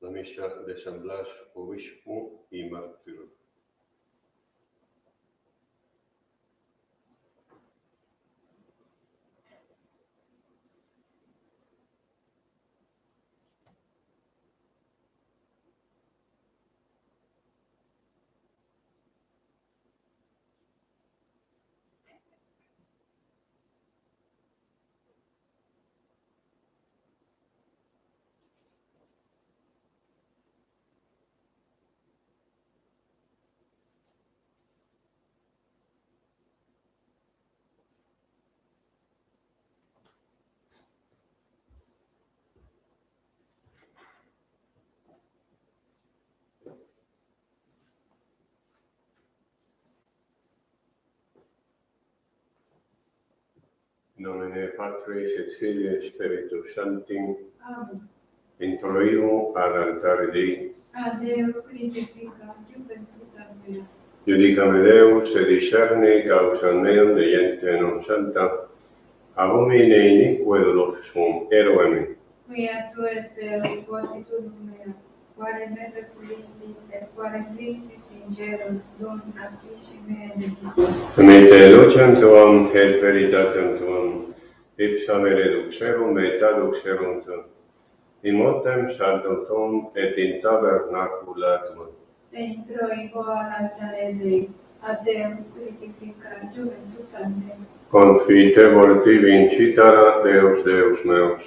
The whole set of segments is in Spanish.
La misa de San Blas, obispo y mártir. In nomine Patris et Filii et Spiritus Sancti. Amen. Introivo ad altare Dei. A Deo crucificat juventutem mea. Judicame Deus et discerne causam meam de gente non santa. Abomine inique dolor sum eroe me. Quia tu es Deo fortitudine mea, quare me repulisti et quare Christis in cielo don altissime benedictus. Mete lucem tuam et veritatem tuam, ipsa me reduxerum et aduxerum tuam. In motem sanctum tuum et in tabernacula tuum. Te introivo ad altare Dei, a Deo crucificat juventutem mea. Confitevor tibi incitara Deus Deus meus,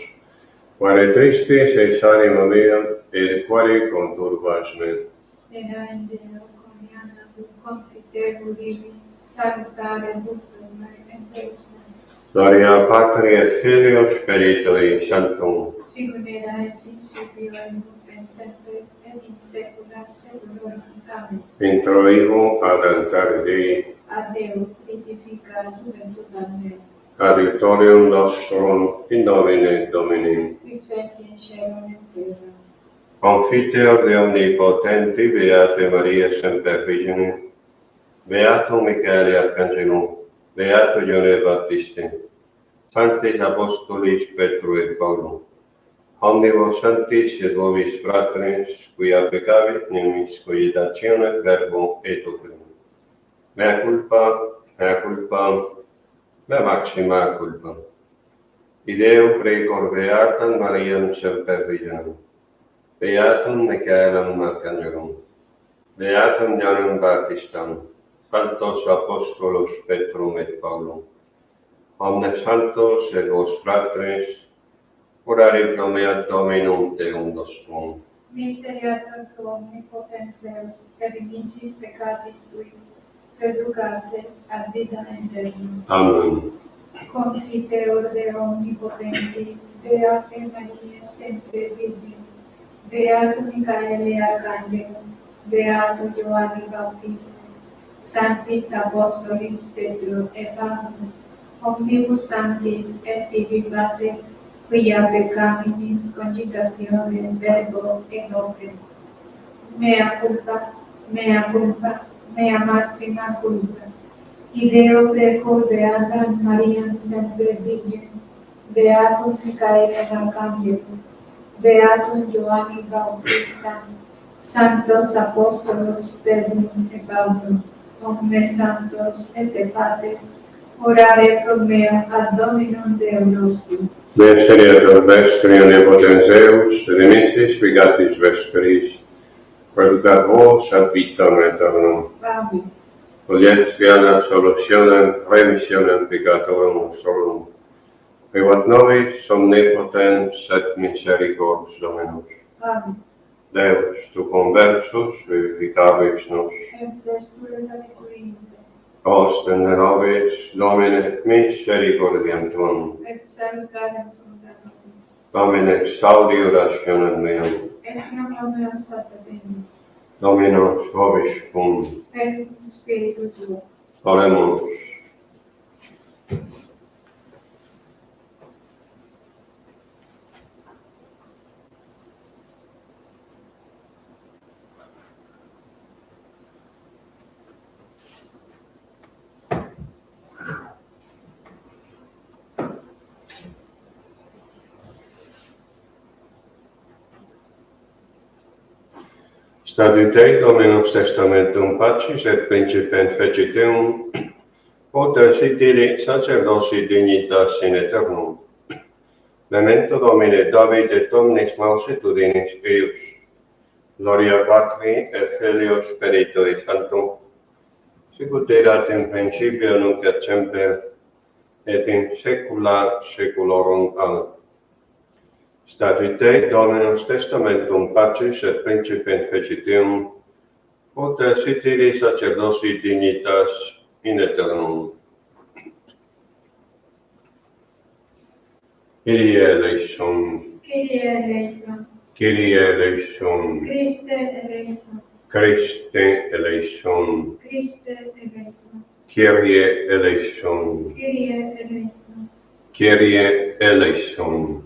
quare tristis ex anima mea, et quare conturbas me. Spera in Deo coniana confitevo vivi, salutare ductus mei et Deus mei. Gloria Patri et Filio Spiritui Sanctum. Sicut era et principio et nunc et semper et in saecula saeculorum. Amen. Introivo ad altare Dei, A Deo crucificat juventutem mea, adiutorium nostrum in nomine Domini. qui feci in cielo et terra. Confiteor de omnipotenti, Beate Maria Semper Virgine, Beato Michael Arcangelo, Beato Gione Baptiste, Sanctis Apostolis Petro et Paulo, omnibus sanctis et vobis fratres, quia peccavit nimis cogitatione verbo et opera. Mea culpa, mea maxima culpa. Ideo precor Beatam Mariam Semper Virginem, Beatum Michaelam Arcangelum, Beatum Ioannem Baptistam, Sanctos Apostolos Petrum et Paulum, omnes santos et vos fratres, orare pro mea Dominum Deum nostrum. Misericordia tu omnipotens Deus, et dimissis peccatis tui, reducate ad vita aeternam. Amen. Confiteor Deo omnipotenti, Beate Maria Semper Virgine, Beato Michaele Arcangelo, Beato Ioanni Baptiste, Sanctis Apostolis Petro et Paulum, omnibus sanctis et vivate, quia peccaminis cogitatione verbo et opera. Mea culpa, mea maxima culpa. Ideo precor Beatam Mariam Semper Virgine, Beatum Michaele Arcangelo, Beatum Ioanni Baptista, Sanctos Apostolos Petrum et Paulum, omnes santos et te pater, orare pro mea ad Dominum Deum nostrum. Miseriator vestri omnipotens Deus, dimittis vigatis vestris, reducat vos ad vitam aeternam. Amen. Oliet fiana solutionem, remissionem peccatorum nostrum. Privat nobis omnipotens et misericors Dominus. Amen. Deus, tu conversus, vivificabis nos. Et desture Corinthe, Ostende nobis, Domine, misericordiam tuam. et salutarem tuum nobis. Domine, saudi orationem meam. Et nomine meum sapientia, Dominus vobiscum. et spiritu tuo. Oremus. Statute Dominus Testamentum Pacis et Principem Feciteum, poter sitili sacerdosi dignitas in aeternum. Memento Domine David et omnis multitudinis eius. Gloria Patri et Filio Spiritui Sancto, sicut erat in principio nunc et semper, et in saecula saeculorum. Amen. Statute Dominus Testamentum Pacis et Principem Feciteum, poter sitili sacerdosi dignitas in aeternum. Kyrie eleison. Kyrie eleison. Kyrie eleison. Christe eleison. Christe eleison. Christe eleison. Kyrie eleison. Kyrie eleison. Kyrie eleison.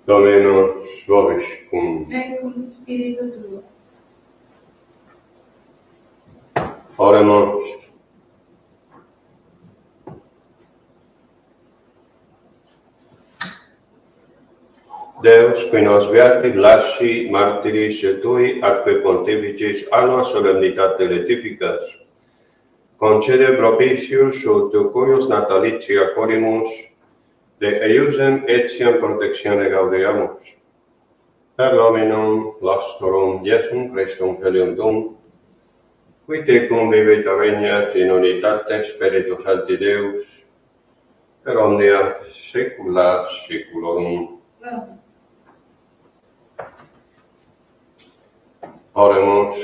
Dominus vobiscum. Et cum spiritu tuo. Oremus. Deus, qui nos beati lasci martiris tui atque pontificis alma solemnitate letificas, concede propitius ut cuius natalitia corimus, de eiusem etiam protectione gaudeamus. Per Dominum nostrum Iesum Christum Filium Tuum, qui tecum vivit regnat in unitate Spiritus Sancti Deus, per omnia saecula saeculorum. Amen. Oremus.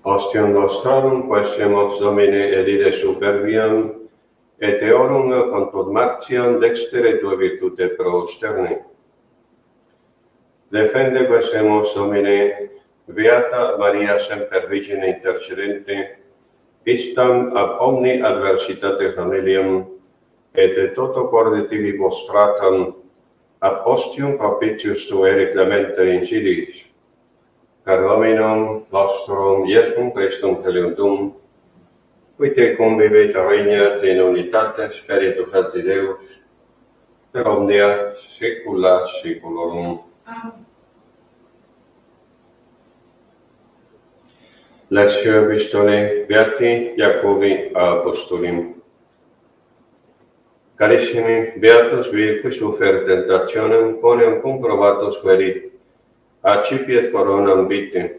Ostium nostrarum quesemus Domine edire superbiam, et eorum contumaciam dextere tua virtute pro sterni. Defende quesemus Domine, Beata Maria semper Virgine intercedente, istam ab omni adversitate familiam, et toto corde tibi postratam, ab ostium propitius tuae clemente insidiis. Per Dominum nostrum Iesum Christum Filium Tuum, qui tecum vivit regnat in unitate Spiritus Sancti Deus, per omnia saecula saeculorum. Amen. Lectio Epistolae Beati Jacobi Apostolim. Carissimi, beatus vi qui sufer tentationem quoniam comprobatus verit, accipiet coronam vitae,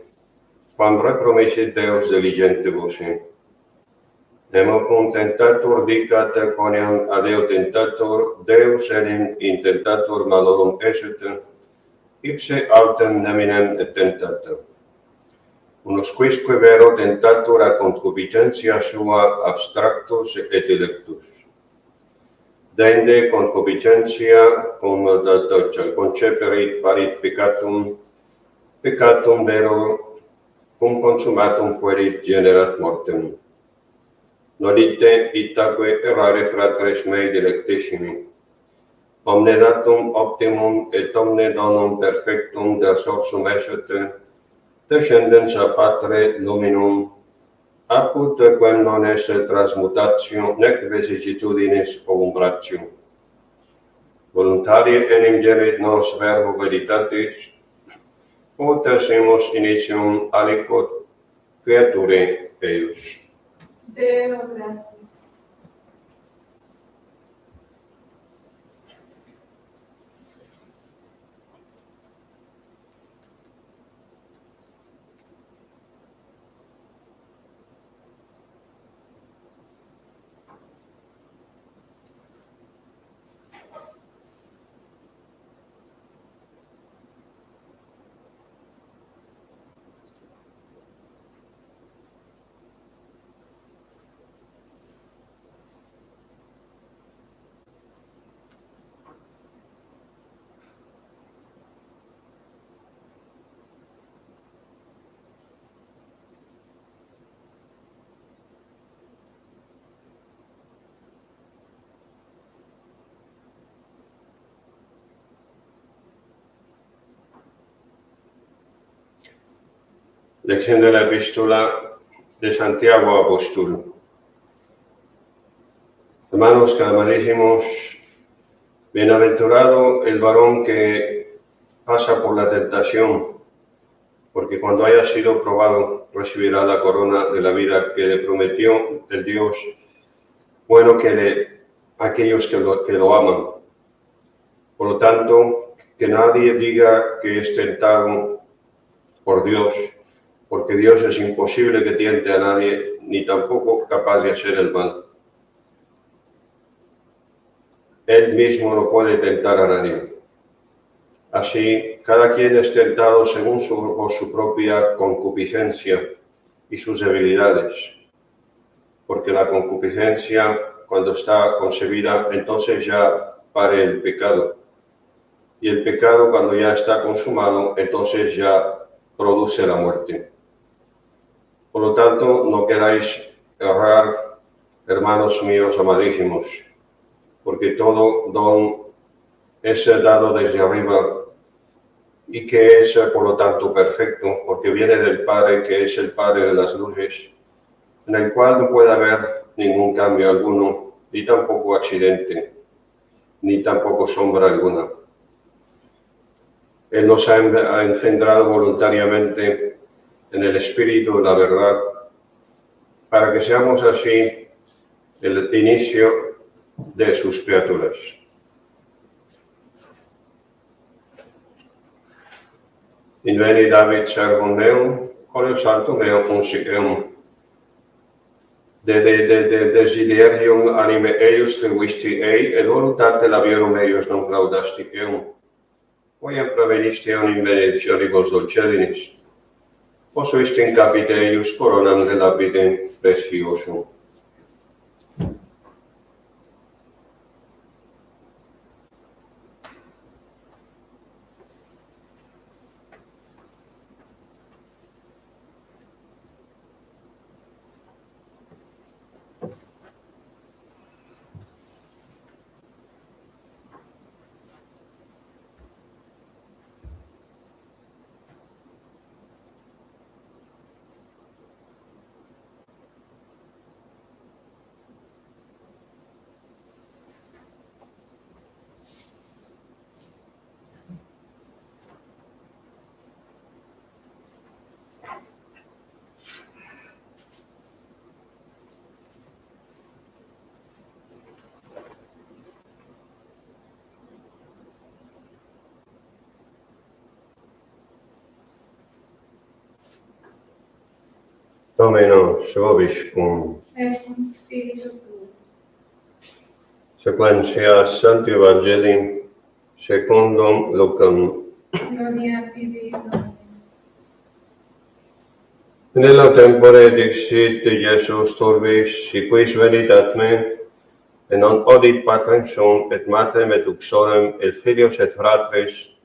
quam repromissit Deus diligentibus. Nemo cum tentator dicat quoniam ad eo tentator, Deus enim intentator malorum esset, ipse autem neminem et tentator. Unus quisque vero tentator a concupiscentia sua abstractus et electus. Dende concupiscentia cum dat conceperit parit peccatum, peccatum vero cum consumatum fuerit generat mortem. Nodite itaque errare fratres mei delectissimi. Omne natum optimum et omne donum perfectum de sorsum esset, descendens a Patre Luminum, apud quem non esse transmutatio nec vicissitudinis umbratio. Voluntarie enim gerit nos verbo veritatis, ut esimus initium aliquot creaturae eius. Deo gratia. Lección de la epístola de Santiago Apóstol. Hermanos amadísimos, bienaventurado el varón que pasa por la tentación, porque cuando haya sido probado recibirá la corona de la vida que le prometió el Dios bueno a aquellos que lo aman. Por lo tanto, que nadie diga que es tentado por Dios, porque Dios es imposible que tiente a nadie, ni tampoco capaz de hacer el mal. Él mismo no puede tentar a nadie. Así, cada quien es tentado según su propia concupiscencia y sus debilidades, porque la concupiscencia, cuando está concebida, entonces ya pare el pecado, y el pecado, cuando ya está consumado, entonces ya produce la muerte. Por lo tanto, no queráis errar, hermanos míos amadísimos, porque todo don es dado desde arriba, y que es por lo tanto perfecto, porque viene del Padre, que es el Padre de las luces, en el cual no puede haber ningún cambio alguno, ni tampoco accidente, ni tampoco sombra alguna. Él nos ha engendrado voluntariamente en el Espíritu de la verdad, para que seamos así el inicio de sus criaturas. In veni David servum meum, con santum meo consecreum, de desiderium anime eius trivisti ei, et voluntate labiorum eius non claudasti eum. Quae praevenisti in benedictionibus dulcedinis, posuist in capite eius coronam de lapide preciosum. Dominus vobiscum. Et cum spiritu tuo. Sequentia Sancti Evangelii secundum Lucam. Gloria tibi, Domine. Nella tempore dixit Iesus turbis, si quis venit ad me, et non odit patrem sum, et matrem et uxorem, et filios et fratres,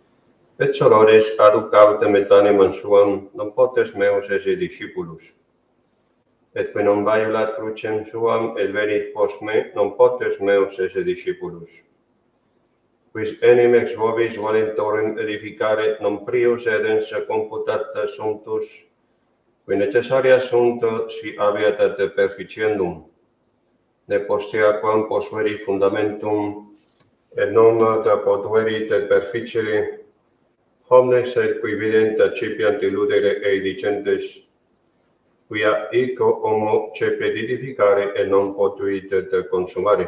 et sorores aducautem et animam suam, non potes meus esse discipulus. Et qui non violat crucem suam, et venit post me, non potes meus esse discipulus. Quis enim ex vobis valentorem edificare, non prius edens computata sumptus, qui necessaria sunt si habeat perficiendum, ne postea quam posueri fundamentum, et non potuerit perficere, homnes et qui vident accipiant illudere ei dicentes, quia ico homo cepet edificare et non potuit consumare.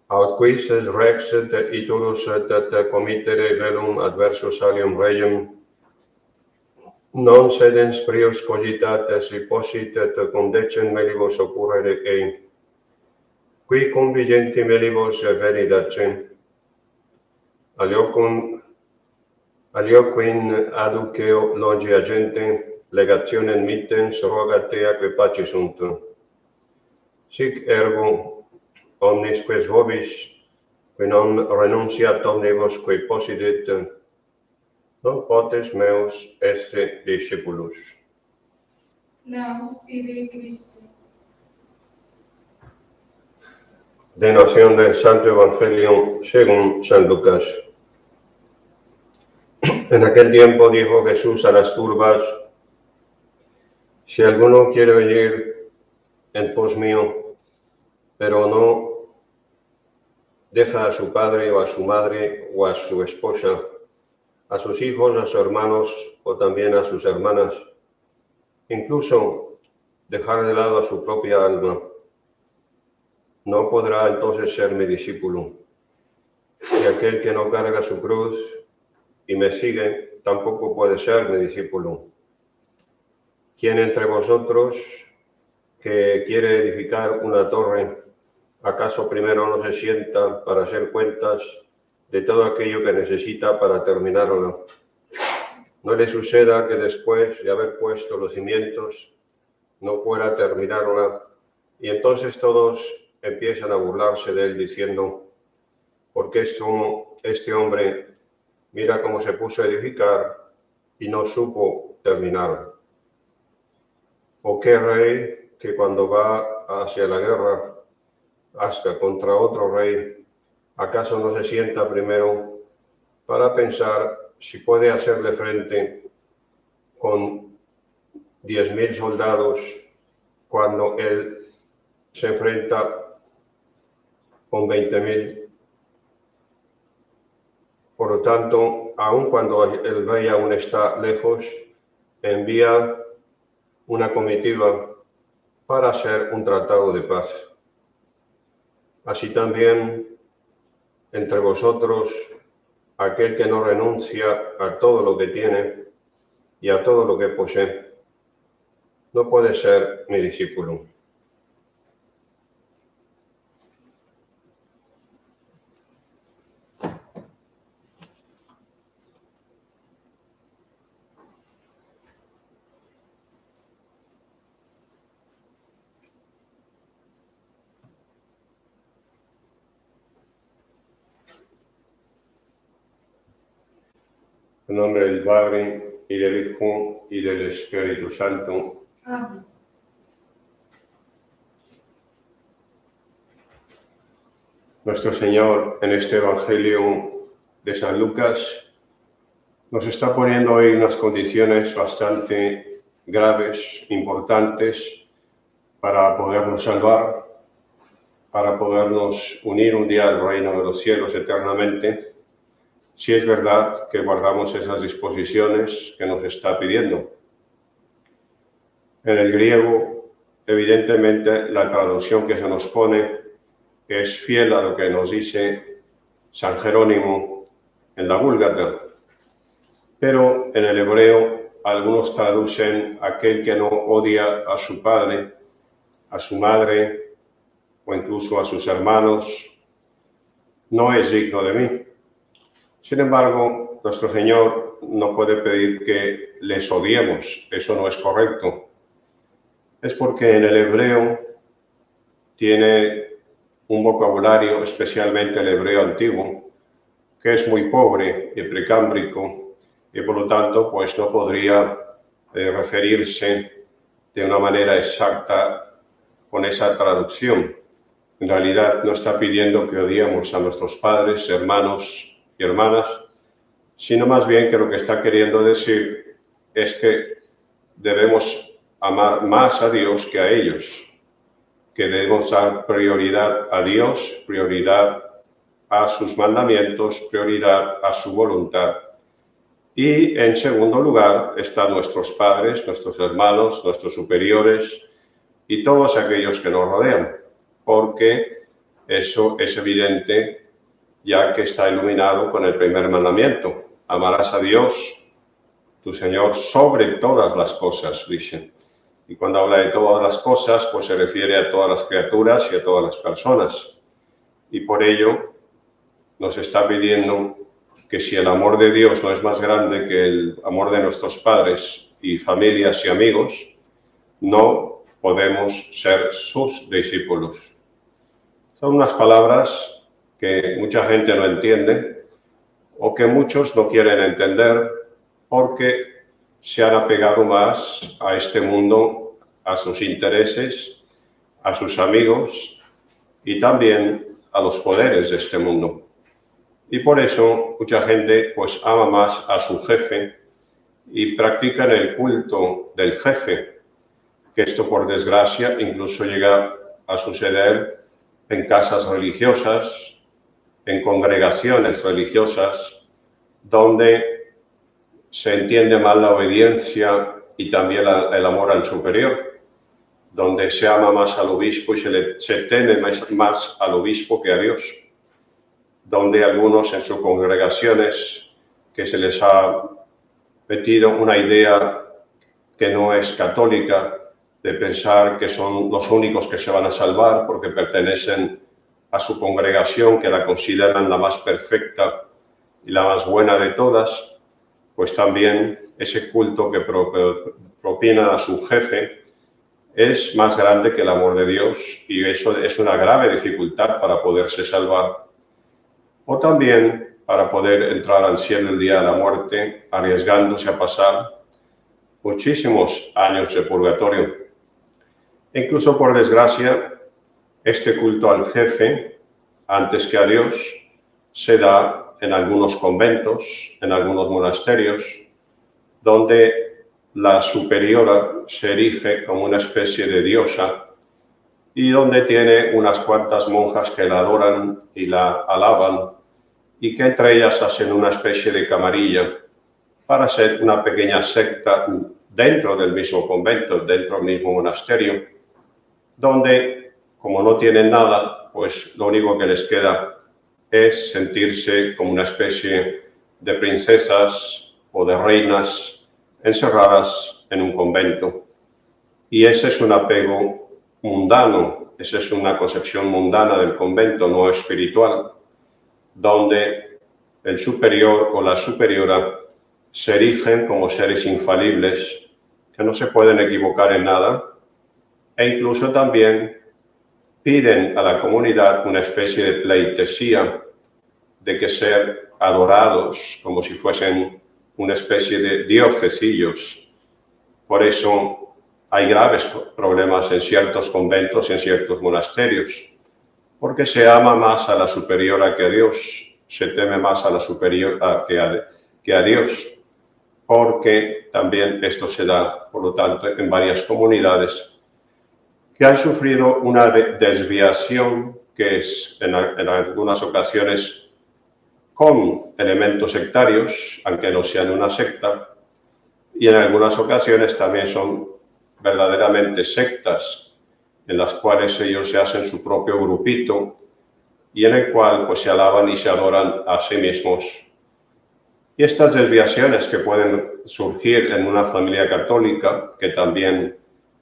Aut quis es rex itulus committere velum adversus alium reiem, non sedens prius cogitat si possit condecem melibus occurrere ei, qui convigenti melibus venidacem, alioquin aduceo logia gente, legationem mittens rogate aque pace sunt. Sic ergo omnis quis vobis, qui non renunciat omnibus quae possidit, non potes meus esse discipulus. Laus tibi, Christe. Denación del Santo Evangelio según San Lucas. En aquel tiempo dijo Jesús a las turbas, si alguno quiere venir en pos mío, pero no deja a su padre o a su madre o a su esposa, a sus hijos, a sus hermanos o también a sus hermanas, incluso dejar de lado a su propia alma, no podrá entonces ser mi discípulo. Y aquel que no carga su cruz y me sigue, tampoco puede ser mi discípulo. ¿Quién entre vosotros que quiere edificar una torre, acaso primero no se sienta para hacer cuentas de todo aquello que necesita para terminarla? No le suceda que después de haber puesto los cimientos no fuera terminarla, y entonces todos empiezan a burlarse de él diciendo: ¿por qué este hombre mira cómo se puso a edificar y no supo terminar? ¿O qué rey que cuando va hacia la guerra hasta contra otro rey, acaso no se sienta primero para pensar si puede hacerle frente con 10.000 soldados cuando él se enfrenta con 20.000? Por lo tanto, aun cuando el rey aún está lejos, envía una comitiva para hacer un tratado de paz. Así también, entre vosotros, aquel que no renuncia a todo lo que tiene y a todo lo que posee, no puede ser mi discípulo. En nombre del Padre, y del Hijo, y del Espíritu Santo. Amén. Nuestro Señor, en este Evangelio de San Lucas, nos está poniendo hoy unas condiciones bastante graves, importantes, para podernos salvar, para podernos unir un día al reino de los cielos eternamente, si es verdad que guardamos esas disposiciones que nos está pidiendo. En el griego, evidentemente, la traducción que se nos pone es fiel a lo que nos dice San Jerónimo en la Vulgata. Pero en el hebreo, algunos traducen aquel que no odia a su padre, a su madre o incluso a sus hermanos, no es digno de mí. Sin embargo, nuestro Señor no puede pedir que les odiemos, eso no es correcto. Es porque en el hebreo tiene un vocabulario, especialmente el hebreo antiguo, que es muy pobre y precámbrico, y por lo tanto pues no podría referirse de una manera exacta con esa traducción. En realidad no está pidiendo que odiemos a nuestros padres, hermanos y hermanas, sino más bien que lo que está queriendo decir es que debemos amar más a Dios que a ellos, que debemos dar prioridad a Dios, prioridad a sus mandamientos, prioridad a su voluntad. Y en segundo lugar están nuestros padres, nuestros hermanos, nuestros superiores y todos aquellos que nos rodean, porque eso es evidente ya que está iluminado con el primer mandamiento. Amarás a Dios, tu Señor, sobre todas las cosas, dice. Y cuando habla de todas las cosas, pues se refiere a todas las criaturas y a todas las personas. Y por ello nos está pidiendo que si el amor de Dios no es más grande que el amor de nuestros padres y familias y amigos, no podemos ser sus discípulos. Son unas palabras que mucha gente no entiende o que muchos no quieren entender porque se han apegado más a este mundo, a sus intereses, a sus amigos y también a los poderes de este mundo. Y por eso mucha gente pues ama más a su jefe y practican el culto del jefe, que esto por desgracia incluso llega a suceder en casas religiosas, en congregaciones religiosas, donde se entiende mal la obediencia y también el amor al superior, donde se ama más al obispo y se teme más al obispo que a Dios, donde algunos en sus congregaciones que se les ha metido una idea que no es católica, de pensar que son los únicos que se van a salvar porque pertenecen a su congregación, que la consideran la más perfecta y la más buena de todas, pues también ese culto que propinan a su jefe es más grande que el amor de Dios, y eso es una grave dificultad para poderse salvar. O también para poder entrar al cielo el día de la muerte, arriesgándose a pasar muchísimos años de purgatorio. Incluso, por desgracia, este culto al jefe, antes que a Dios, se da en algunos conventos, en algunos monasterios, donde la superiora se erige como una especie de diosa y donde tiene unas cuantas monjas que la adoran y la alaban, y que entre ellas hacen una especie de camarilla para ser una pequeña secta dentro del mismo convento, dentro del mismo monasterio, donde, como no tienen nada, pues lo único que les queda es sentirse como una especie de princesas o de reinas encerradas en un convento. Y ese es un apego mundano, esa es una concepción mundana del convento, no espiritual, donde el superior o la superiora se erigen como seres infalibles, que no se pueden equivocar en nada, e incluso también piden a la comunidad una especie de pleitesía, de que ser adorados como si fuesen una especie de diocesillos. Por eso hay graves problemas en ciertos conventos, en ciertos monasterios, porque se ama más a la superiora que a Dios, se teme más a la superiora que a Dios, porque también esto se da, por lo tanto, en varias comunidades que han sufrido una desviación que es en algunas ocasiones con elementos sectarios, aunque no sean una secta, y en algunas ocasiones también son verdaderamente sectas, en las cuales ellos se hacen su propio grupito y en el cual pues se alaban y se adoran a sí mismos. Y estas desviaciones que pueden surgir en una familia católica, que también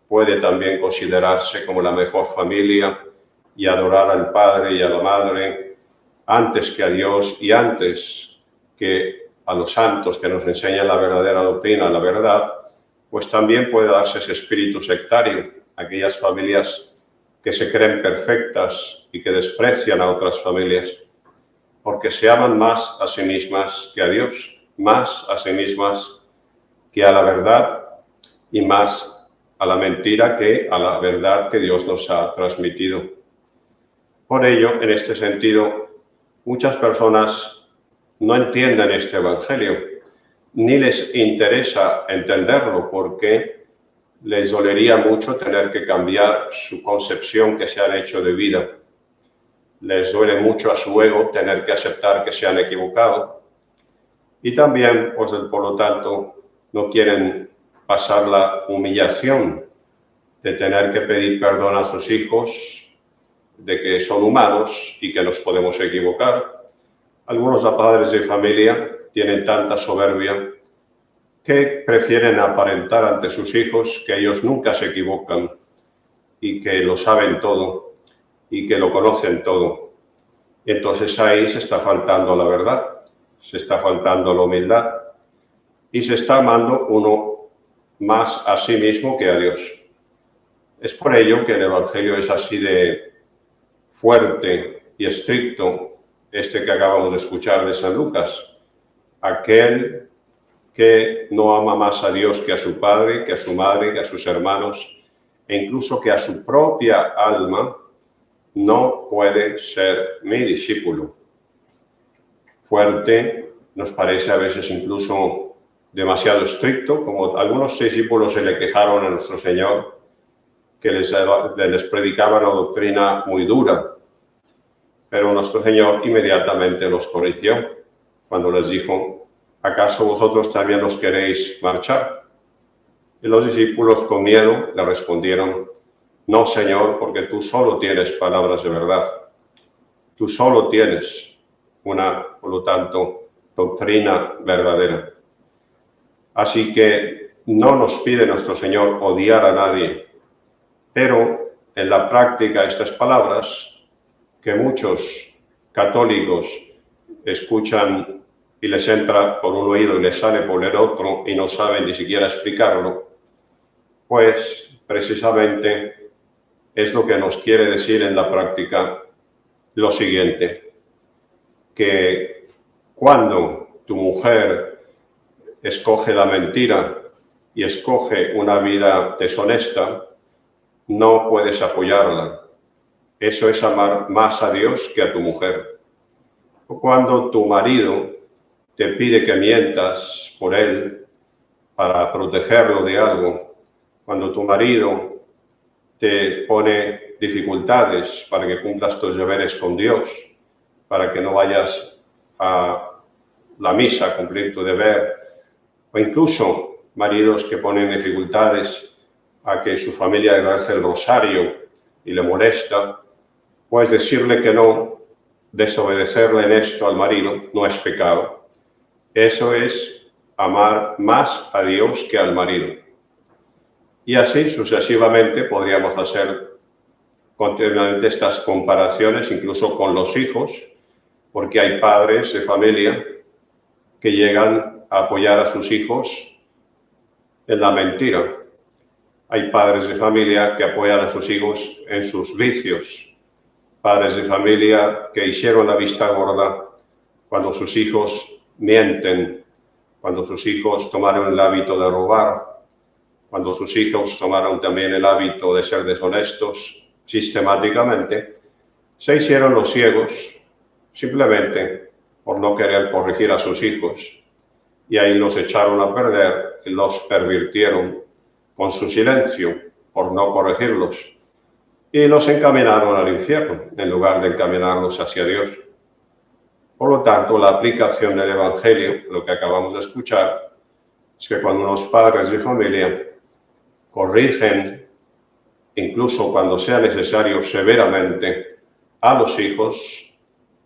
puede considerarse como la mejor familia, y adorar al padre y a la madre antes que a Dios y antes que a los santos que nos enseñan la verdadera doctrina, la verdad, pues también puede darse ese espíritu sectario, aquellas familias que se creen perfectas y que desprecian a otras familias, porque se aman más a sí mismas que a Dios, más a sí mismas que a la verdad y más a la mentira que a la verdad que Dios nos ha transmitido. Por ello, en este sentido, muchas personas no entienden este Evangelio, ni les interesa entenderlo, porque les dolería mucho tener que cambiar su concepción que se han hecho de vida. Les duele mucho a su ego tener que aceptar que se han equivocado, y también, pues, por lo tanto, no quieren pasar la humillación de tener que pedir perdón a sus hijos, de que son humanos y que nos podemos equivocar. Algunos padres de familia tienen tanta soberbia que prefieren aparentar ante sus hijos que ellos nunca se equivocan y que lo saben todo y que lo conocen todo. Entonces ahí se está faltando la verdad, se está faltando la humildad y se está amando uno más a sí mismo que a Dios. Es por ello que el Evangelio es así de fuerte y estricto, este que acabamos de escuchar de San Lucas. Aquel que no ama más a Dios que a su padre, que a su madre, que a sus hermanos, e incluso que a su propia alma, no puede ser mi discípulo. Fuerte, nos parece a veces incluso demasiado estricto, como algunos discípulos se le quejaron a nuestro Señor, que les predicaba una doctrina muy dura, Pero nuestro Señor inmediatamente los corrigió cuando les dijo: ¿acaso vosotros también os queréis marchar? Y los discípulos con miedo le respondieron: no, Señor, porque tú solo tienes palabras de verdad. Tú solo tienes por lo tanto, doctrina verdadera. Así que no nos pide nuestro Señor odiar a nadie, pero en la práctica estas palabras que muchos católicos escuchan y les entra por un oído y les sale por el otro y no saben ni siquiera explicarlo, pues precisamente es lo que nos quiere decir en la práctica lo siguiente, que cuando tu mujer escoge la mentira y escoge una vida deshonesta, no puedes apoyarla. Eso es amar más a Dios que a tu mujer. Cuando tu marido te pide que mientas por él para protegerlo de algo, cuando tu marido te pone dificultades para que cumplas tus deberes con Dios, para que no vayas a la misa a cumplir tu deber, o incluso maridos que ponen dificultades a que su familia rece el rosario y le molesta, pues decirle que no, desobedecerle en esto al marido, no es pecado. Eso es amar más a Dios que al marido. Y así sucesivamente podríamos hacer continuamente estas comparaciones, incluso con los hijos, porque hay padres de familia que llegan a apoyar a sus hijos en la mentira. Hay padres de familia que apoyan a sus hijos en sus vicios. Padres de familia que hicieron la vista gorda cuando sus hijos mienten, cuando sus hijos tomaron el hábito de robar, cuando sus hijos tomaron también el hábito de ser deshonestos sistemáticamente, se hicieron los ciegos simplemente por no querer corregir a sus hijos. Y ahí los echaron a perder y los pervirtieron con su silencio por no corregirlos. Y los encaminaron al infierno en lugar de encaminarlos hacia Dios. Por lo tanto, la aplicación del Evangelio, lo que acabamos de escuchar, es que cuando los padres de familia corrigen, incluso cuando sea necesario severamente, a los hijos,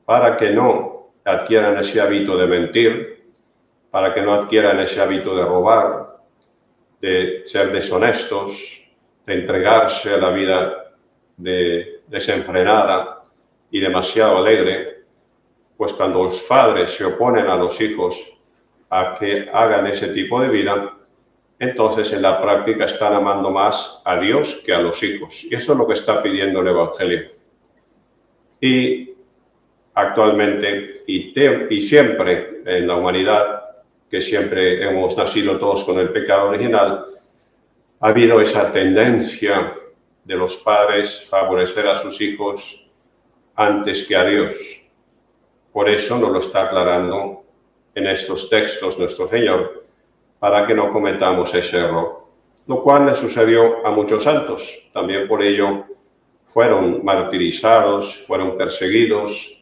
para que no adquieran ese hábito de mentir, para que no adquieran ese hábito de robar, de ser deshonestos, de entregarse a la vida desenfrenada y demasiado alegre, pues cuando los padres se oponen a los hijos a que hagan ese tipo de vida, entonces en la práctica están amando más a Dios que a los hijos. Y eso es lo que está pidiendo el Evangelio. Y actualmente y siempre en la humanidad, que siempre hemos nacido todos con el pecado original, ha habido esa tendencia de los padres favorecer a sus hijos antes que a Dios. Por eso nos lo está aclarando en estos textos nuestro Señor, para que no cometamos ese error, lo cual le sucedió a muchos santos. También por ello fueron martirizados, fueron perseguidos,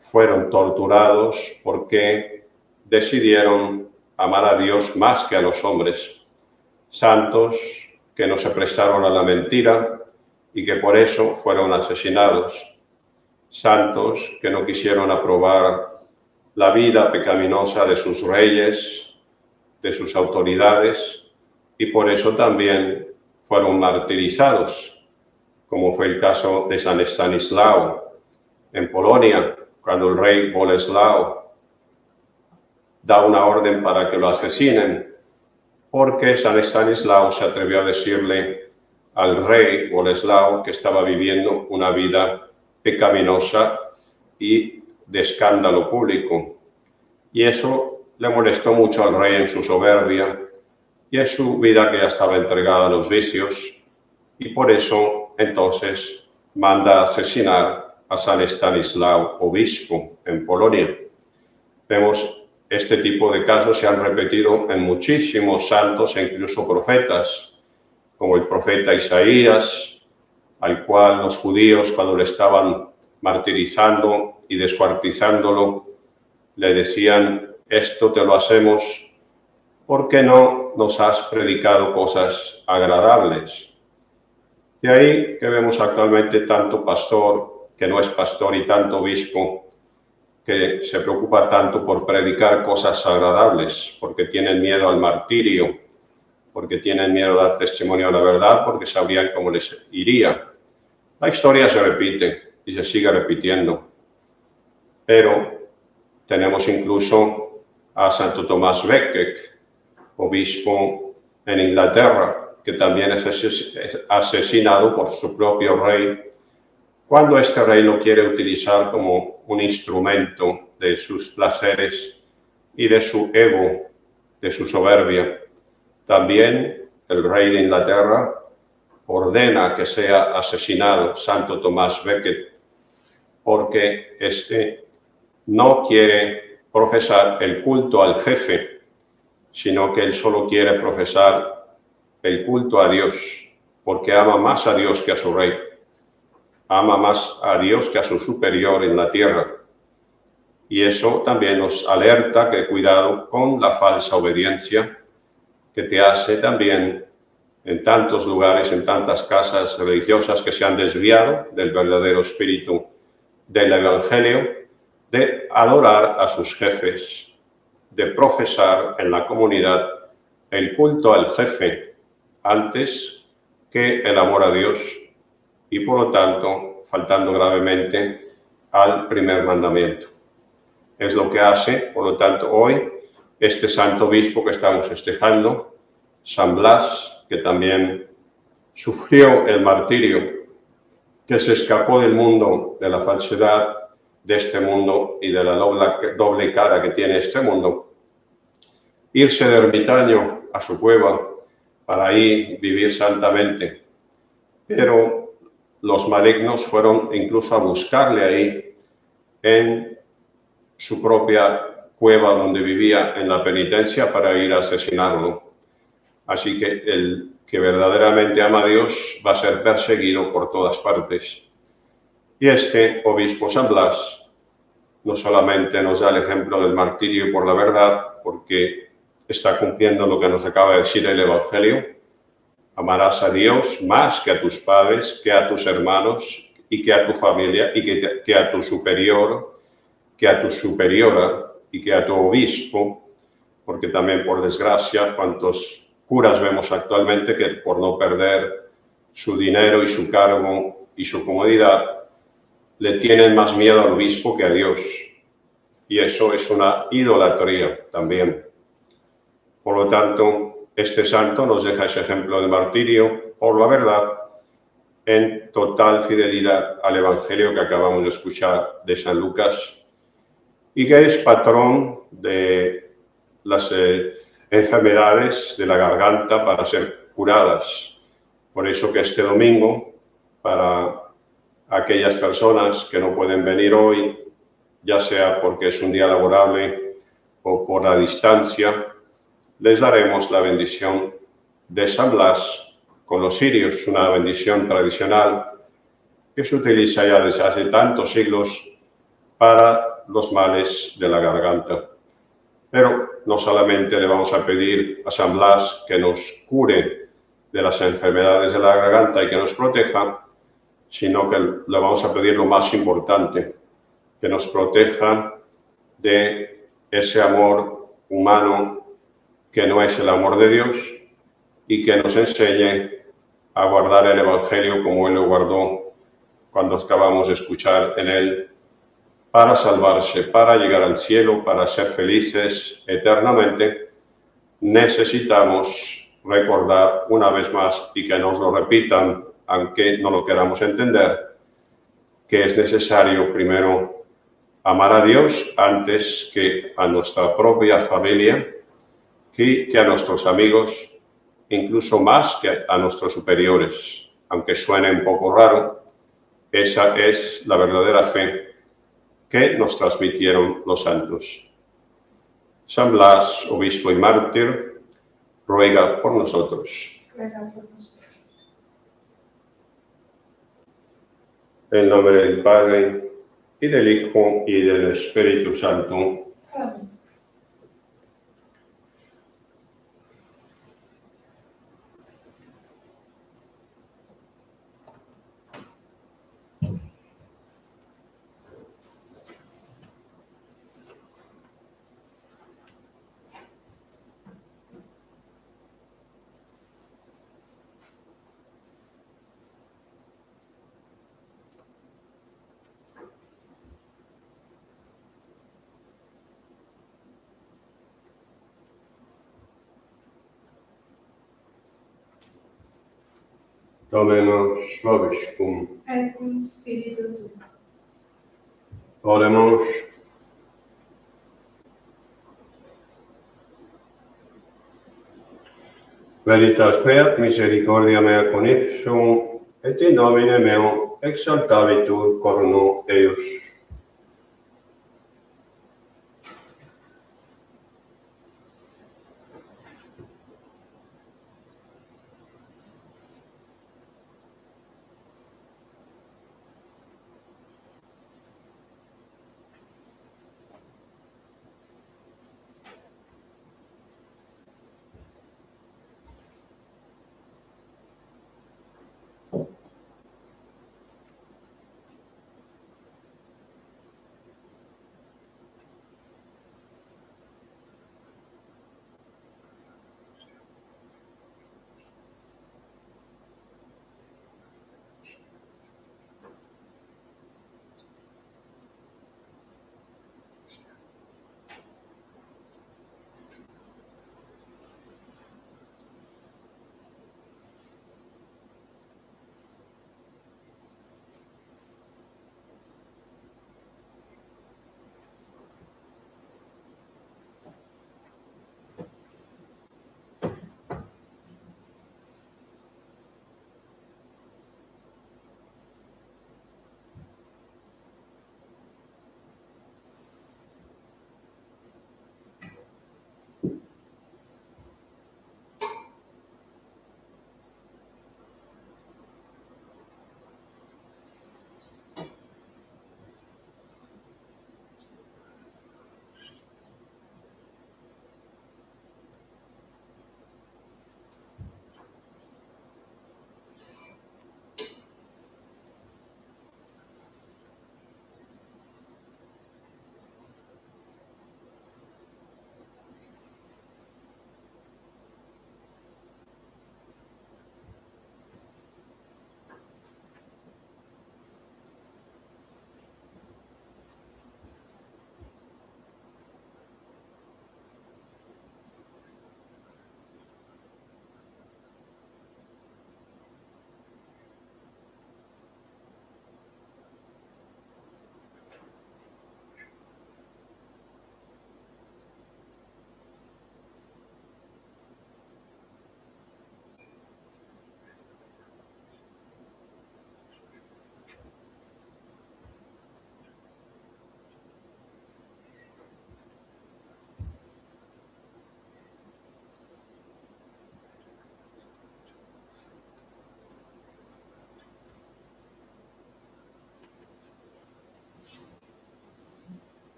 fueron torturados, porque decidieron amar a Dios más que a los hombres. Santos que no se prestaron a la mentira y que por eso fueron asesinados. Santos que no quisieron aprobar la vida pecaminosa de sus reyes, de sus autoridades, y por eso también fueron martirizados, como fue el caso de San Estanislao en Polonia, cuando el rey Boleslao da una orden para que lo asesinen, porque San Estanislao se atrevió a decirle al rey Boleslao que estaba viviendo una vida pecaminosa y de escándalo público. Y eso le molestó mucho al rey en su soberbia y en su vida que ya estaba entregada a los vicios, y por eso entonces manda asesinar a San Estanislao, obispo en Polonia. Vemos este tipo de casos se han repetido en muchísimos santos e incluso profetas, como el profeta Isaías, al cual los judíos, cuando le estaban martirizando y descuartizándolo, le decían: esto te lo hacemos porque no nos has predicado cosas agradables. De ahí que vemos actualmente tanto pastor que no es pastor y tanto obispo que se preocupa tanto por predicar cosas agradables, porque tienen miedo al martirio, porque tienen miedo a dar testimonio a la verdad, porque sabrían cómo les iría. La historia se repite y se sigue repitiendo, pero tenemos incluso a Santo Tomás Becket, obispo en Inglaterra, que también es asesinado por su propio rey, cuando este rey lo quiere utilizar como un instrumento de sus placeres y de su ego, de su soberbia. También el rey de Inglaterra ordena que sea asesinado Santo Tomás Becket, porque este no quiere profesar el culto al jefe, sino que él solo quiere profesar el culto a Dios, porque ama más a Dios que a su rey, ama más a Dios que a su superior en la tierra. Y eso también nos alerta que cuidado con la falsa obediencia que te hace también en tantos lugares, en tantas casas religiosas que se han desviado del verdadero espíritu del Evangelio, de adorar a sus jefes, de profesar en la comunidad el culto al jefe antes que el amor a Dios y, por lo tanto, faltando gravemente al primer mandamiento. Es lo que hace, por lo tanto, hoy este santo obispo que estamos festejando, San Blas, que también sufrió el martirio, que se escapó del mundo de la falsedad de este mundo y de la doble cara que tiene este mundo, irse de ermitaño a su cueva para ahí vivir santamente. Pero los malignos fueron incluso a buscarle ahí en su propia cueva donde vivía en la penitencia para ir a asesinarlo. Así que el que verdaderamente ama a Dios va a ser perseguido por todas partes. Y este obispo San Blas no solamente nos da el ejemplo del martirio por la verdad, porque está cumpliendo lo que nos acaba de decir el Evangelio: amarás a Dios más que a tus padres, que a tus hermanos y que a tu familia y que a tu superior, que a tu superiora y que a tu obispo, porque también, por desgracia, cuantos curas vemos actualmente que por no perder su dinero y su cargo y su comodidad, le tienen más miedo al obispo que a Dios. Y eso es una idolatría también. Por lo tanto, este santo nos deja ese ejemplo de martirio por la verdad, en total fidelidad al Evangelio que acabamos de escuchar de San Lucas, y que es patrón de las enfermedades de la garganta para ser curadas. Por eso que este domingo, para aquellas personas que no pueden venir hoy, ya sea porque es un día laborable o por la distancia, les daremos la bendición de San Blas con los cirios, una bendición tradicional que se utiliza ya desde hace tantos siglos para los males de la garganta. Pero no solamente le vamos a pedir a San Blas que nos cure de las enfermedades de la garganta y que nos proteja, sino que le vamos a pedir lo más importante, que nos proteja de ese amor humano que no es el amor de Dios y que nos enseñe a guardar el Evangelio como Él lo guardó cuando acabamos de escuchar en Él, para salvarse, para llegar al cielo, para ser felices eternamente. Necesitamos recordar una vez más, y que nos lo repitan, aunque no lo queramos entender, que es necesario primero amar a Dios antes que a nuestra propia familia, que a nuestros amigos, incluso más que a nuestros superiores. Aunque suene un poco raro, esa es la verdadera fe que nos transmitieron los santos. San Blas, obispo y mártir, ruega por nosotros. En nombre del Padre, y del Hijo, y del Espíritu Santo. Amén. Dominus vobiscum. Et cum spiritu tuo. Oremos. Veritas fiat misericordia mea conipsum, et in nomine meo exaltavitur corono eius.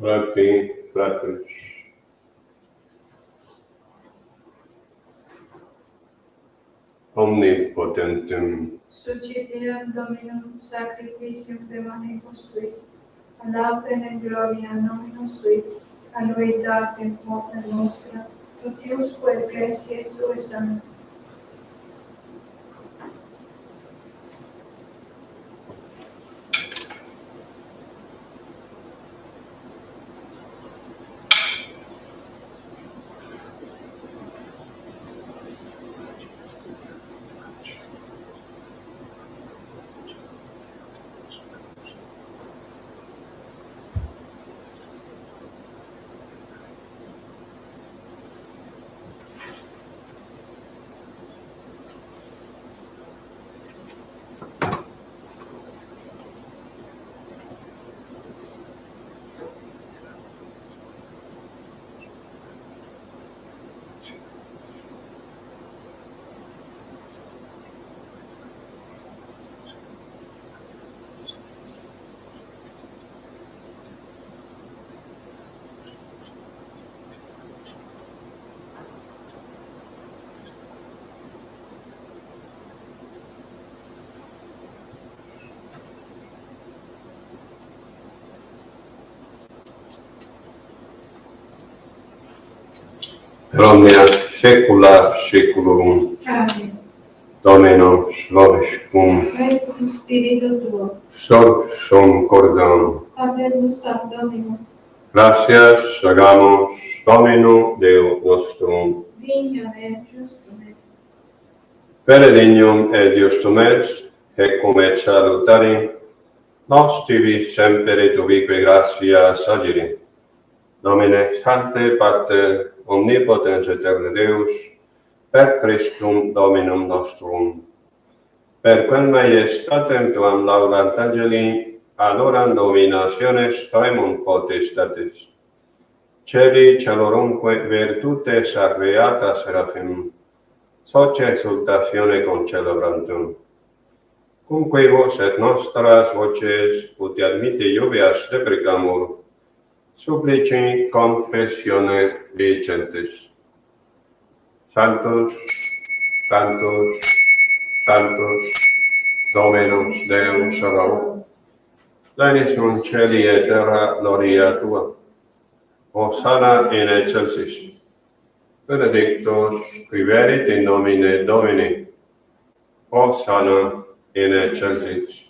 Frati, fratres. Omnipotentem, Succipiam Dominum sacrificium de manibus tuis, ad autem in gloria nominus sui, annuitatem mortem nostra, totiusque ecclesiae sui sanum. per omnia saecula saeculorum. Amen. Dominus vobiscum, Et cum spiritu tuo, sursum cordam. habemus ad Dominum, Gracias hagamos Domino Deo nostrum. dignam et justum est. Benedignum et justum est, ecum et salutari, nos tibi semper ubique gratia sagiri. Domine Sancte Pater, omnipotens aeterne Deus, per Christum Dominum nostrum. Per quem maiestatem tuam laudant angeli, adorando nationes toemunt potestates. Celi celorumque virtutes arreata serafim, soce exultatione concelebrantum. Cum quibus et nostras voces ut admite iubeas deprecamur, supplici confessione dicentes. Sanctus, Sanctus, Sanctus, Dominus Deus Sabaoth, Plenius in celi et terra gloria tua. Hosanna in excelsis. Benedictus qui verit in nomine Domini. Hosanna in excelsis.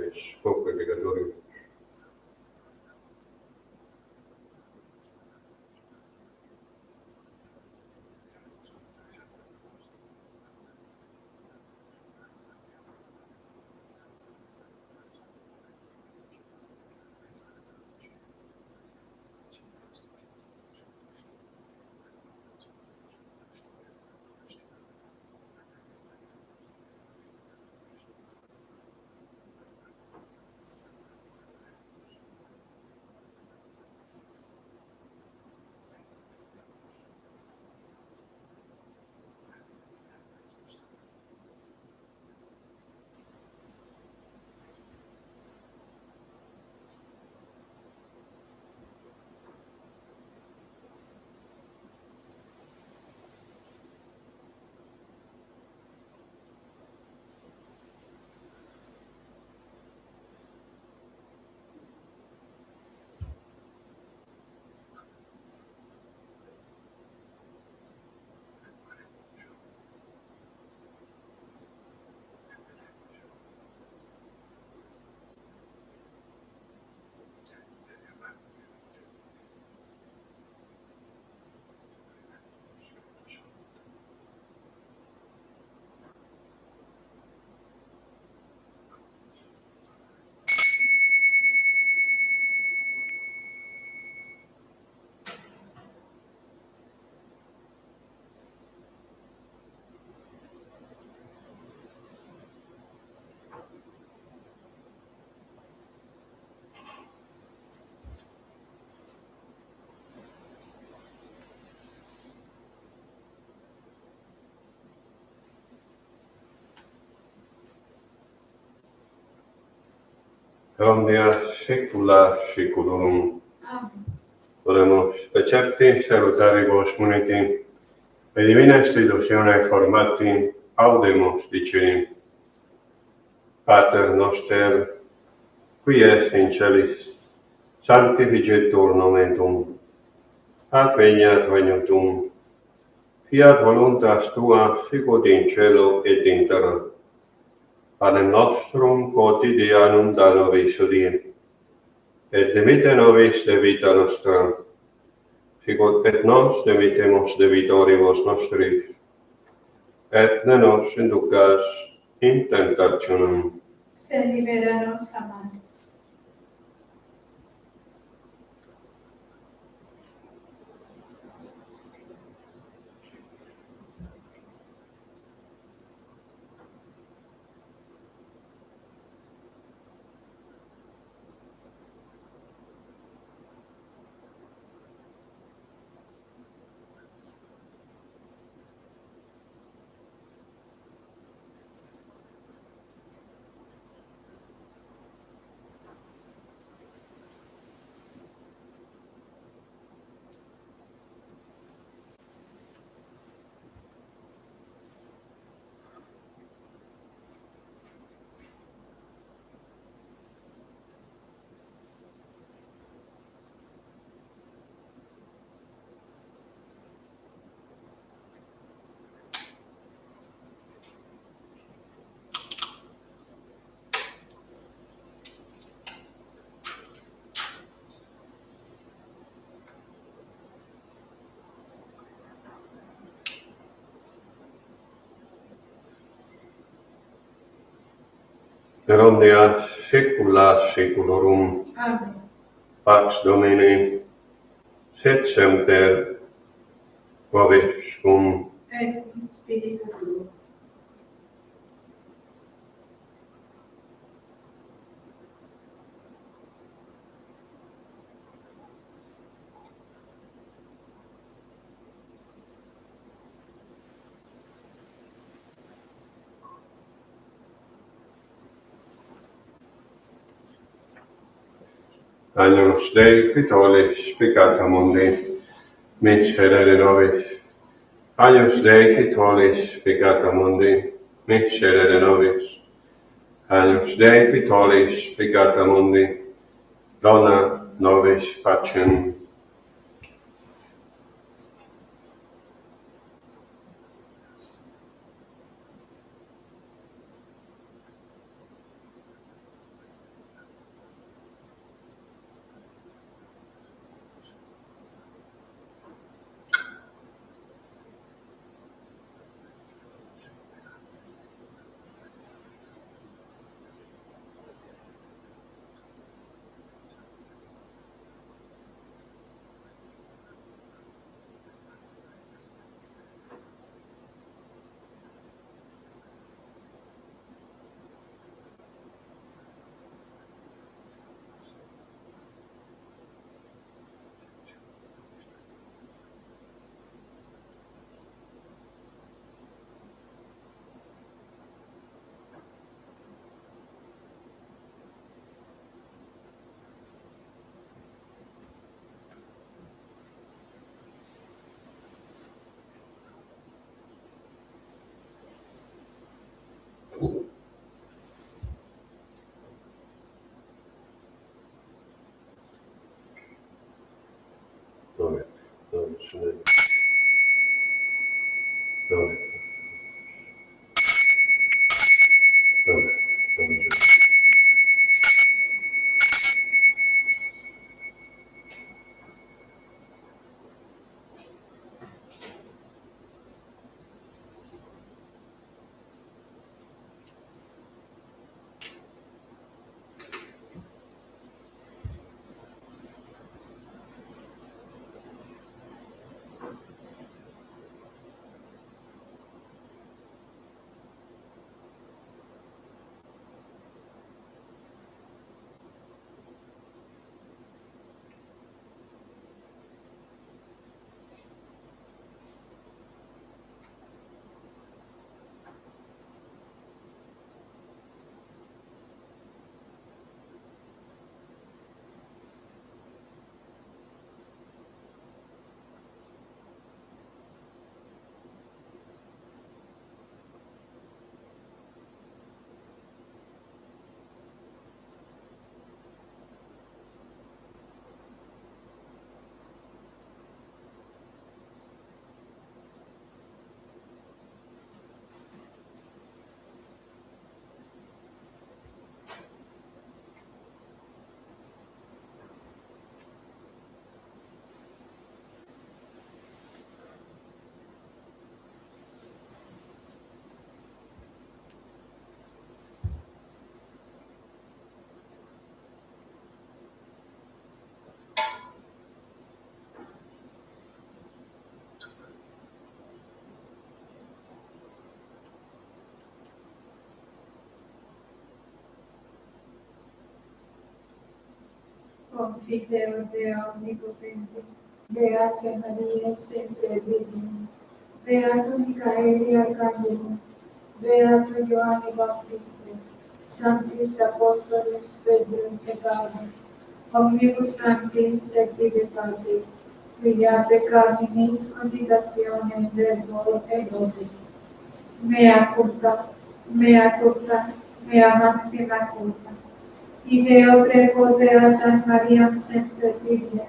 nobis, quoque peccatoribus. Omnia secula seculorum. Amen. Oremus, recepti, salutaribus muniti, e divina institutione formati, audemus dicerim. Pater noster, qui es in celis, sanctificetur nomen tuum, adveniat regnum tuum, fiat voluntas tua, sicut in cielo et in terra. Panem nostrum quotidianum da nobis hodie, et dimitte nobis debita nostra, sicut et nos dimittemus debitoribus nostris, et ne nos inducas in tentationem, Sed libera-nos a malo. per omnia secula seculorum. Amen. Pax Domini, sit semper vobiscum. Et cum spiritu tuo. Agnus Dei, qui tollis peccata mundi, miserere nobis. Agnus Dei, qui tollis peccata mundi, miserere nobis. Agnus Dei, qui tollis peccata mundi, dona nobis pacem. confideo Deo Onnipotente, Beata Maria, sempre Virgine, Beato Micaele Arcangelo, Beato Ioanne Baptiste, Sanctis Apostolos Pedro et Paolo, omnibus sanctis et vivifati, via peccaminis condigatione verbo et obi. Mea culpa, mea culpa, mea maxima culpa. Ideo prego Beata Maria sempre Virgine,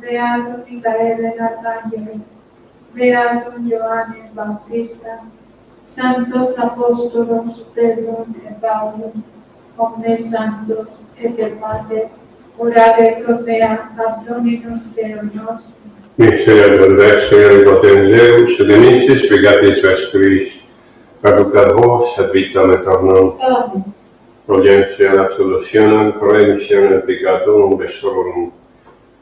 Beato Micaele Arcangelo, Beato Ioanne Baptista, Santos Apostolos Pedro et Paolo, omnes santos et el Pater, orare pro mea ab Dominum Deo nostrum. Miserere Dei potens Deus, Denisis, Vegatis Vestris, caducat vos, et vitam aeternam. Amen. Providencia absolutionem, remissionem peccatum, bessorum.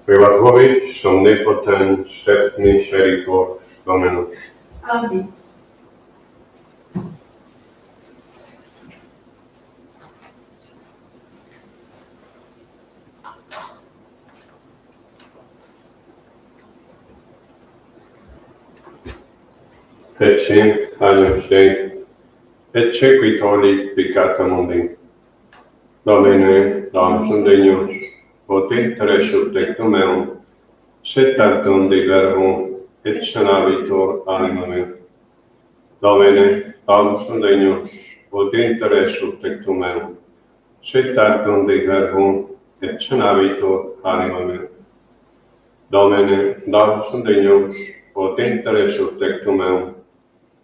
Privat vobis, omnipotens, et misericors Dominus. Amen. Ecce, agnus Dei, ecce qui tollit peccata mundi. Domine, Dominus Deus, pote resurrectum tectum meum, sed tantum de verbum, et sanabitur anima mea. Domine, Dominus Deus, pote resurrectum tectum meum, sed tantum de verbum, et sanabitur anima mea. Domine, Dominus Deus, pote resurrectum tectum meum,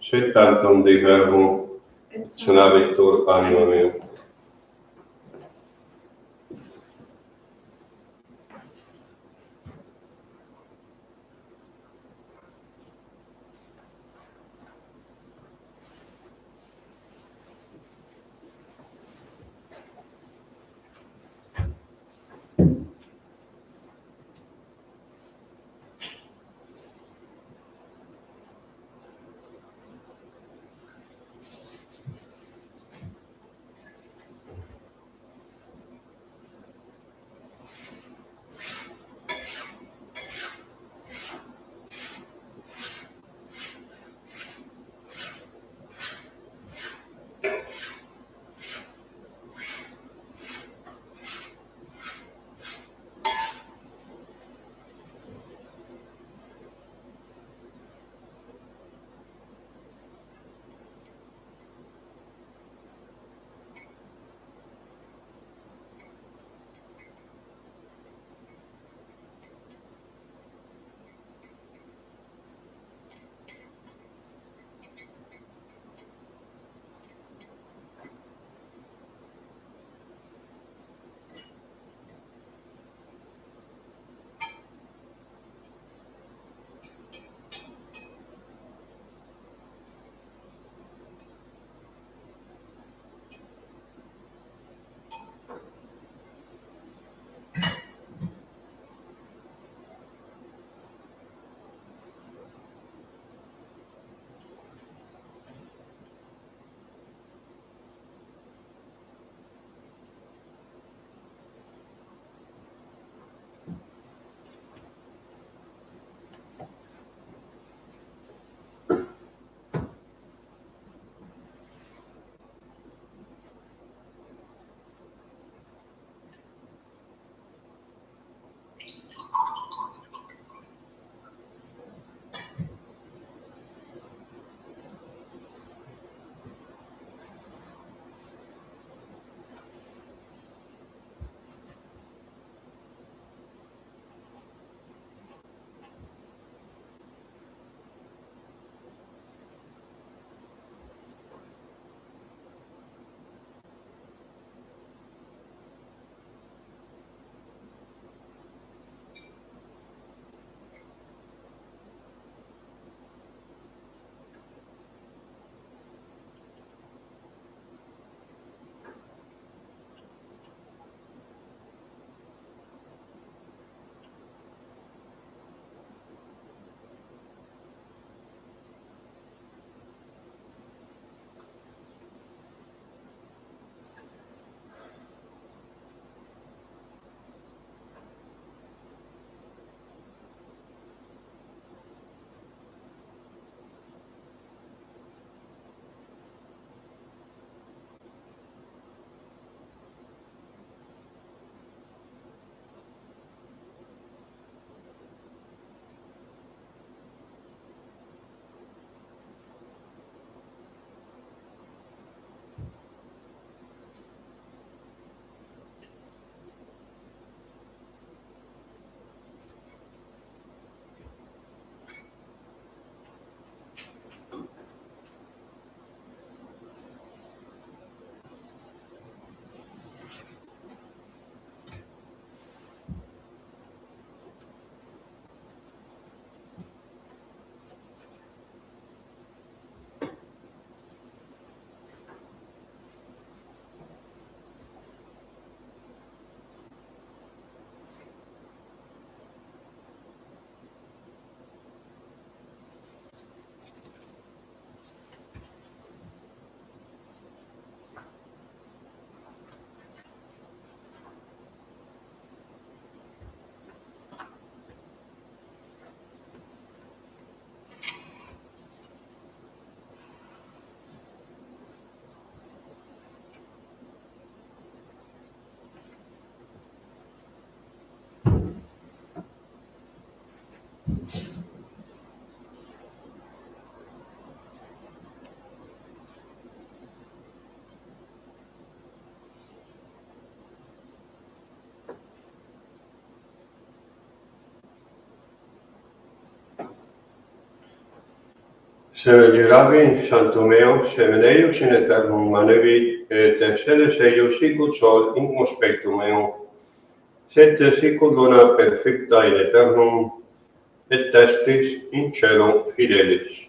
sed tantum de verbum, et sanabitur anima mea. se veglieravi, santo meo, semen eius in aeternum manevit, et sedes eius sicut sol in conspectum meo, sed sicut luna perfecta in aeternum, et testis in cielo fidelis.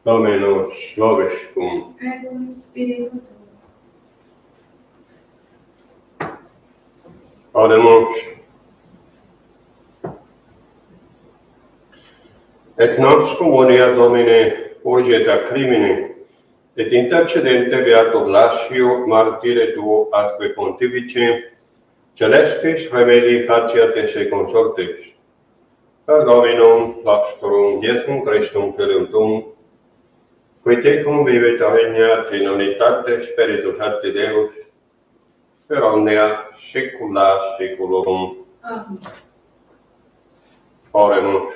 Dominus vobiscum. Et cum spiritu tuo. Oremus. Et nos communia Domine urget a crimine, et intercedente beato Blasio, martire tuo atque pontifice, celestis remedii faciat esse consortes. Per Dominum nostrum Iesum Christum Filium tuum, qui tecum vivet regnat in unitate Spiritus Sancti Deus, per omnia saecula saeculorum. Amen. Oremus.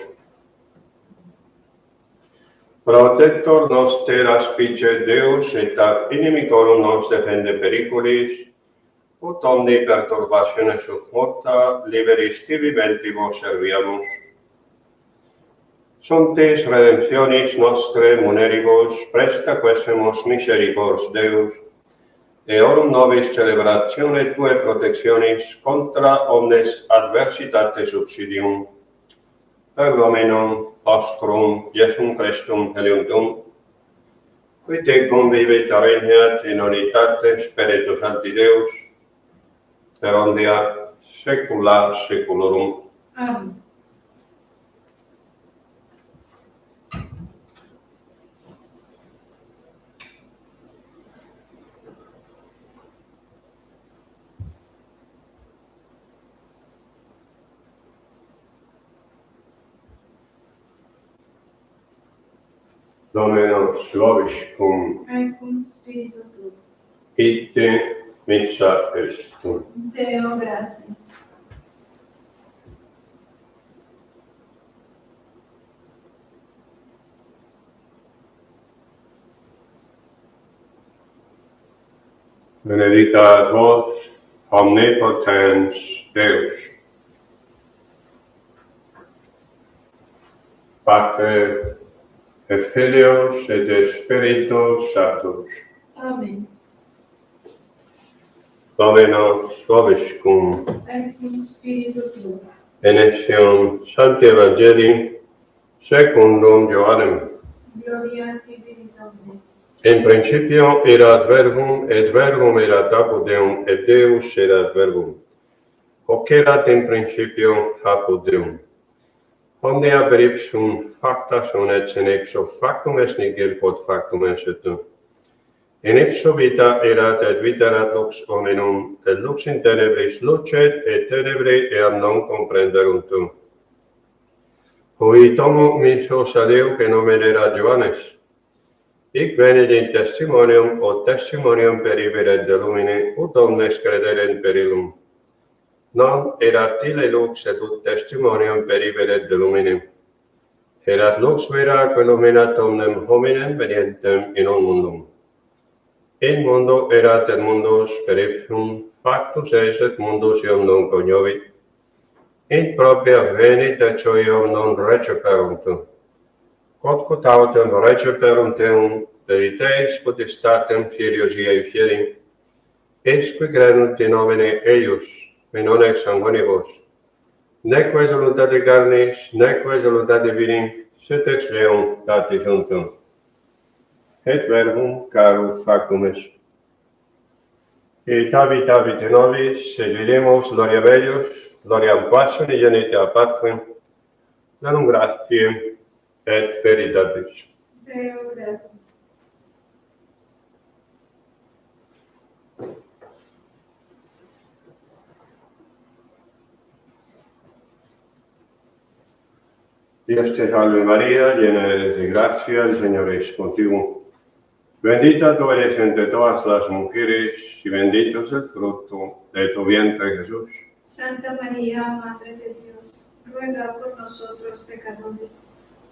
Protector noster aspice Deus, et ab inimicorum nos defende periculis, ut omni perturbatione sub morta liberis tibi mentibus serviamus. Sontes redemptionis nostre muneribus presta quesemus misericors Deus, eorum nobis celebratione Tuae protectionis contra omnes adversitate subsidium. Per Dominum nostrum Iesum Christum Filium tuum, qui tecum vivit regnat in unitate Spiritus Sancti Deus, per omnia saecula saeculorum. Amen. Dominus vobiscum. Et cum spiritu tuo. Ite missa est. Deo gratias. Benedicat vos omnipotens Deus, Pater et Filius et Spiritus Sanctus. Amen. Dominus vobiscum. Et cum spiritu tuo. Benedictionem Sancti Evangelii secundum Ioannem. Gloria tibi Domine. In principio erat verbum, et verbum erat apud Deum, et Deus erat verbum. Hoc erat in principio apud Deum. Omnia per ipsum facta sunt, et in ipso factum est nihil quod factum est. In ipso vita erat, et vita erat lux hominum, et lux in tenebris lucet, et tenebrae eam non comprenderunt. Hui tomo missos a Deo que nomen erat Johannes. Hic venit in testimonium, o testimonium periberet de lumine, ut omnes crederent per illum. Non erat ille lux, et ut testimonium periberet de lumine. Erat lux vera, que illuminat omnem hominem venientem in mundum. In mundo erat et mundus per ipsum factus est, et mundus ium non cognovit. In propria venit, et ium non receperunt. Quod autem receperunt Deum, Deitatis potestatem Filius Iei fieri, esque credunt in nomine eius, et non ex sanguinibus, neque voluntate carnis, neque voluntate divini, sed ex Deum dati sunt. Et verbum carus factum est. Et habitavit in nobis, et videmus gloria eius, gloriam quae unigenita Patrem, danum gratiae et veritatis. Deo gratias. Dios te salve María, llena eres de gracia, el Señor es contigo. Bendita tú eres entre todas las mujeres, y bendito es el fruto de tu vientre, Jesús. Santa María, Madre de Dios, ruega por nosotros pecadores,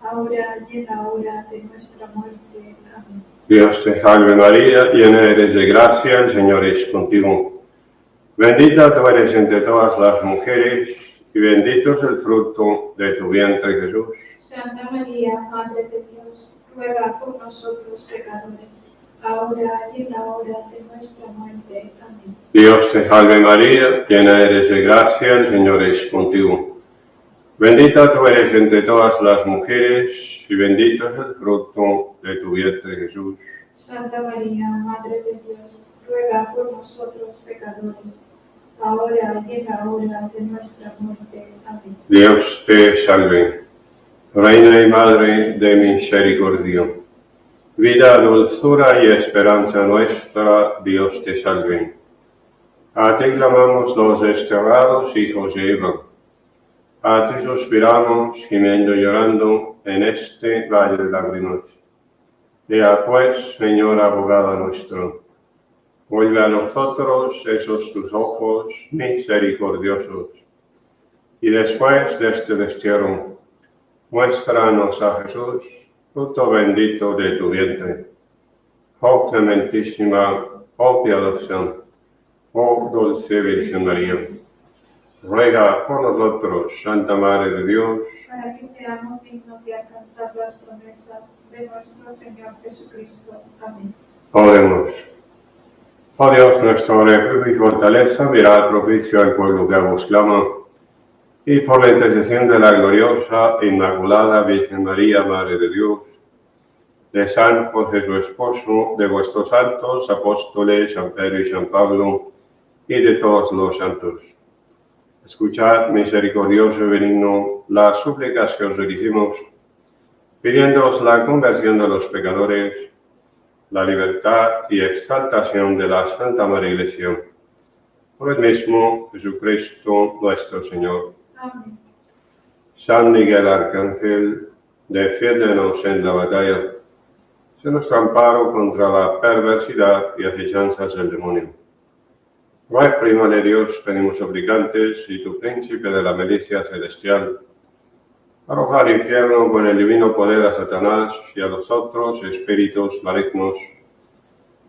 ahora y en la hora de nuestra muerte. Amén. Dios te salve María, llena eres de gracia, el Señor es contigo. Bendita tú eres entre todas las mujeres, y bendito es el fruto de tu vientre, Jesús. Santa María, Madre de Dios, ruega por nosotros pecadores, ahora y en la hora de nuestra muerte. Amén. Dios te salve María, llena eres de gracia, el Señor es contigo. Bendita tú eres entre todas las mujeres, y bendito es el fruto de tu vientre, Jesús. Santa María, Madre de Dios, ruega por nosotros pecadores, ahora y en la hora de nuestra muerte. Amén. Dios te salve, Reina y Madre de misericordia, vida, dulzura y esperanza nuestra, Dios te salve. A ti clamamos los desterrados hijos de Eva, a ti suspiramos, gimiendo y llorando en este valle de lágrimas. Ea pues, Señora abogada nuestro, vuelve a nosotros esos tus ojos misericordiosos, y después de este destierro, muéstranos a Jesús, fruto bendito de tu vientre. Oh clementísima, oh piadosa, oh dulce Virgen María, ruega por nosotros, Santa Madre de Dios, para que seamos dignos de alcanzar las promesas de nuestro Señor Jesucristo. Amén. oremos. Oh Dios, nuestro refugio y fortaleza, mirad propicio al pueblo que vos clama, y por la intercesión de la gloriosa e inmaculada Virgen María, Madre de Dios, de San José su esposo, de vuestros santos apóstoles, San Pedro y San Pablo, y de todos los santos. Escuchad, misericordioso y benigno, las súplicas que os dirigimos, pidiéndoos la conversión de los pecadores, la libertad y exaltación de la Santa Madre Iglesia. Por el mismo Jesucristo nuestro Señor. Amén. San Miguel Arcángel, defiéndenos en la batalla. Sé nuestro amparo contra la perversidad y acechanzas del demonio. Prima de Dios, venimos suplicantes, y tu príncipe de la milicia celestial, arrojar al infierno con el divino poder a Satanás y a los otros espíritus malignos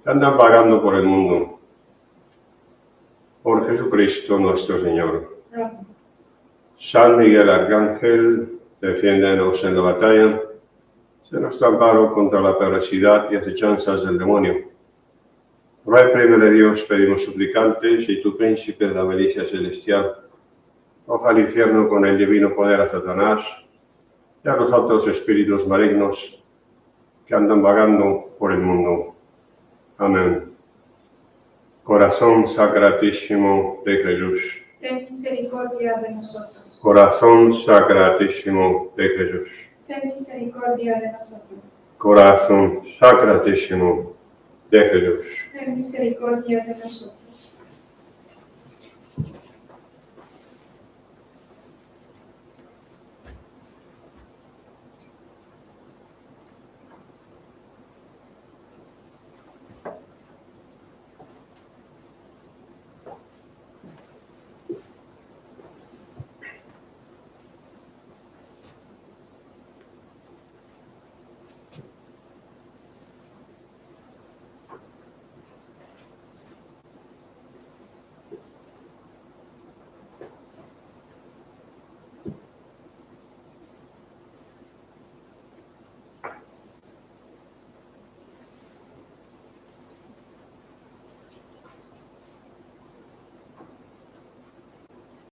que andan vagando por el mundo. Por Jesucristo nuestro Señor. Amén. San Miguel Arcángel, defiéndenos en la batalla. Sé nuestro amparo contra la perversidad y acechanzas del demonio. Prima de Dios, pedimos suplicantes, y tu príncipe de la milicia celestial, arroja al infierno con el divino poder a Satanás y a los otros espíritus malignos que andan vagando por el mundo. Amén. Corazón sacratísimo de Jesús. Ten misericordia de nosotros. Corazón sacratísimo de Jesús. Ten misericordia de nosotros. Corazón sacratísimo de Jesús. Ten misericordia de nosotros.